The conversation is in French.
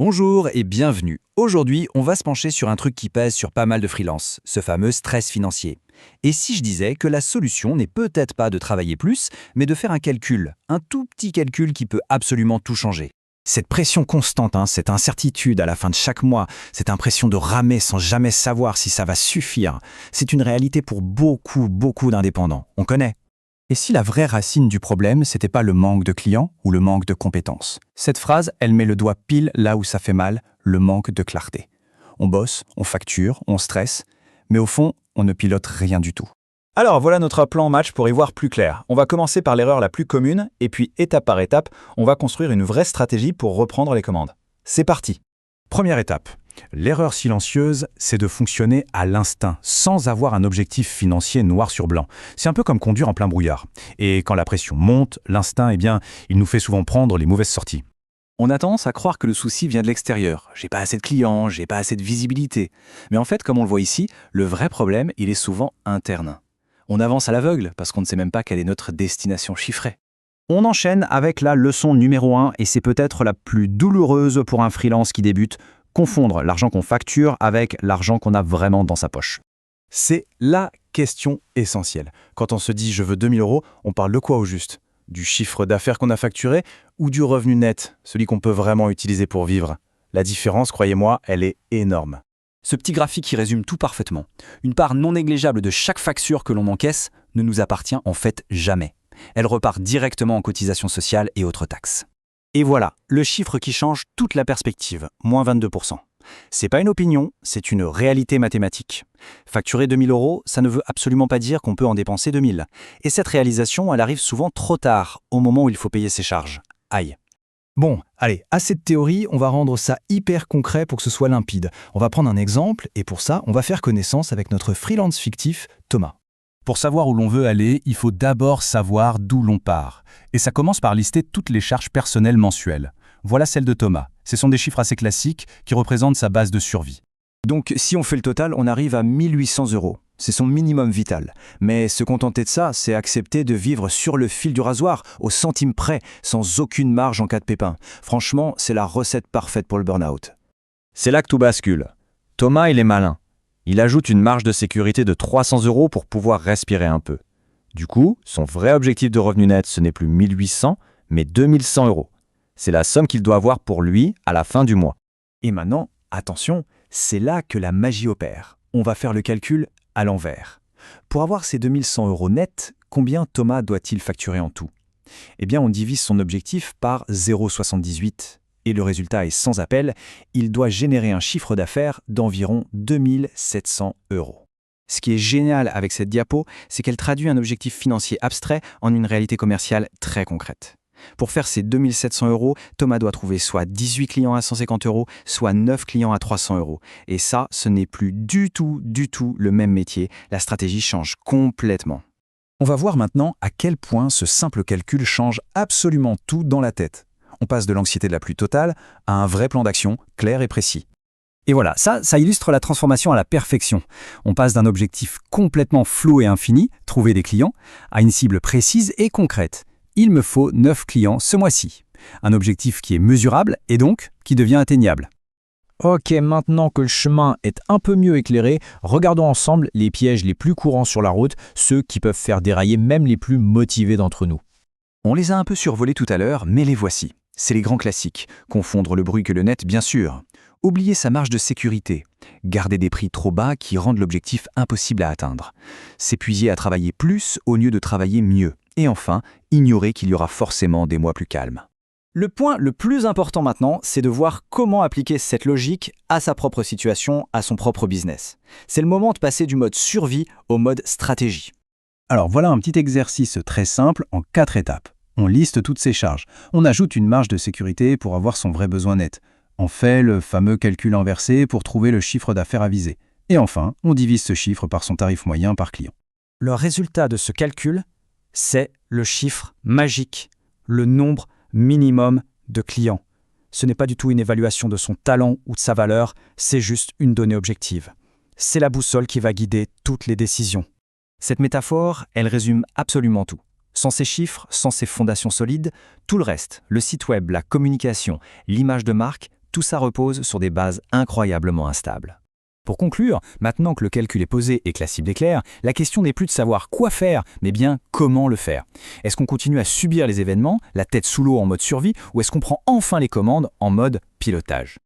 Bonjour et bienvenue. Aujourd'hui, on va se pencher sur un truc qui pèse sur pas mal de freelances, ce fameux stress financier. Et si je disais que la solution n'est peut-être pas de travailler plus, mais de faire un calcul, un tout petit calcul qui peut absolument tout changer. Cette pression constante, cette incertitude à la fin de chaque mois, cette impression de ramer sans jamais savoir si ça va suffire, c'est une réalité pour beaucoup d'indépendants. On connaît. Et si la vraie racine du problème, c'était pas le manque de clients ou le manque de compétences? Cette phrase, elle met le doigt pile là où ça fait mal, le manque de clarté. On bosse, on facture, on stresse, mais au fond, on ne pilote rien du tout. Alors voilà notre plan match pour y voir plus clair. On va commencer par l'erreur la plus commune, et puis étape par étape, on va construire une vraie stratégie pour reprendre les commandes. C'est parti. Première étape. L'erreur silencieuse, c'est de fonctionner à l'instinct, sans avoir un objectif financier noir sur blanc. C'est un peu comme conduire en plein brouillard. Et quand la pression monte, l'instinct, il nous fait souvent prendre les mauvaises sorties. On a tendance à croire que le souci vient de l'extérieur. J'ai pas assez de clients, j'ai pas assez de visibilité. Mais en fait, comme on le voit ici, le vrai problème, il est souvent interne. On avance à l'aveugle parce qu'on ne sait même pas quelle est notre destination chiffrée. On enchaîne avec la leçon numéro 1 et c'est peut-être la plus douloureuse pour un freelance qui débute, confondre l'argent qu'on facture avec l'argent qu'on a vraiment dans sa poche. C'est la question essentielle. Quand on se dit « je veux 2000 €, on parle de quoi au juste? Du chiffre d'affaires qu'on a facturé ou du revenu net, celui qu'on peut vraiment utiliser pour vivre? La différence, croyez-moi, elle est énorme. Ce petit graphique y résume tout parfaitement. Une part non négligeable de chaque facture que l'on encaisse ne nous appartient en fait jamais. Elle repart directement en cotisations sociales et autres taxes. Et voilà, le chiffre qui change toute la perspective, moins 22%. C'est pas une opinion, c'est une réalité mathématique. Facturer 2000 €, ça ne veut absolument pas dire qu'on peut en dépenser 2000. Et cette réalisation, elle arrive souvent trop tard, au moment où il faut payer ses charges. Aïe. Bon, allez, assez de théorie, on va rendre ça hyper concret pour que ce soit limpide. On va prendre un exemple et pour ça, on va faire connaissance avec notre freelance fictif, Thomas. Pour savoir où l'on veut aller, il faut d'abord savoir d'où l'on part. Et ça commence par lister toutes les charges personnelles mensuelles. Voilà celle de Thomas. Ce sont des chiffres assez classiques qui représentent sa base de survie. Donc si on fait le total, on arrive à 1800 €. C'est son minimum vital. Mais se contenter de ça, c'est accepter de vivre sur le fil du rasoir, au centime près, sans aucune marge en cas de pépin. Franchement, c'est la recette parfaite pour le burn-out. C'est là que tout bascule. Thomas, il est malin. Il ajoute une marge de sécurité de 300 € pour pouvoir respirer un peu. Du coup, son vrai objectif de revenu net, ce n'est plus 1800, mais 2100 €. C'est la somme qu'il doit avoir pour lui à la fin du mois. Et maintenant, attention, c'est là que la magie opère. On va faire le calcul à l'envers. Pour avoir ces 2100 € nets, combien Thomas doit-il facturer en tout? Eh bien, on divise son objectif par 0,78 et le résultat est sans appel, il doit générer un chiffre d'affaires d'environ 2700 €. Ce qui est génial avec cette diapo, c'est qu'elle traduit un objectif financier abstrait en une réalité commerciale très concrète. Pour faire ces 2700 €, Thomas doit trouver soit 18 clients à 150 €, soit 9 clients à 300 €. Et ça, ce n'est plus du tout le même métier. La stratégie change complètement. On va voir maintenant à quel point ce simple calcul change absolument tout dans la tête. On passe de l'anxiété la plus totale à un vrai plan d'action clair et précis. Et voilà, ça illustre la transformation à la perfection. On passe d'un objectif complètement flou et infini, trouver des clients, à une cible précise et concrète. Il me faut 9 clients ce mois-ci. Un objectif qui est mesurable et donc qui devient atteignable. Ok, maintenant que le chemin est un peu mieux éclairé, regardons ensemble les pièges les plus courants sur la route, ceux qui peuvent faire dérailler même les plus motivés d'entre nous. On les a un peu survolés tout à l'heure, mais les voici. C'est les grands classiques. Confondre le bruit que le net, bien sûr. Oublier sa marge de sécurité. Garder des prix trop bas qui rendent l'objectif impossible à atteindre. S'épuiser à travailler plus au lieu de travailler mieux. Et enfin, ignorer qu'il y aura forcément des mois plus calmes. Le point le plus important maintenant, c'est de voir comment appliquer cette logique à sa propre situation, à son propre business. C'est le moment de passer du mode survie au mode stratégie. Alors voilà un petit exercice très simple en 4 étapes. On liste toutes ses charges. On ajoute une marge de sécurité pour avoir son vrai besoin net. On fait le fameux calcul inversé pour trouver le chiffre d'affaires à viser. Et enfin, on divise ce chiffre par son tarif moyen par client. Le résultat de ce calcul, c'est le chiffre magique, le nombre minimum de clients. Ce n'est pas du tout une évaluation de son talent ou de sa valeur, c'est juste une donnée objective. C'est la boussole qui va guider toutes les décisions. Cette métaphore, elle résume absolument tout. Sans ces chiffres, sans ces fondations solides, tout le reste, le site web, la communication, l'image de marque, Tout ça repose sur des bases incroyablement instables. Pour conclure, maintenant que le calcul est posé et que la cible est claire, la question n'est plus de savoir quoi faire, mais bien comment le faire. Est-ce qu'on continue à subir les événements, la tête sous l'eau en mode survie, ou est-ce qu'on prend enfin les commandes en mode pilotage ?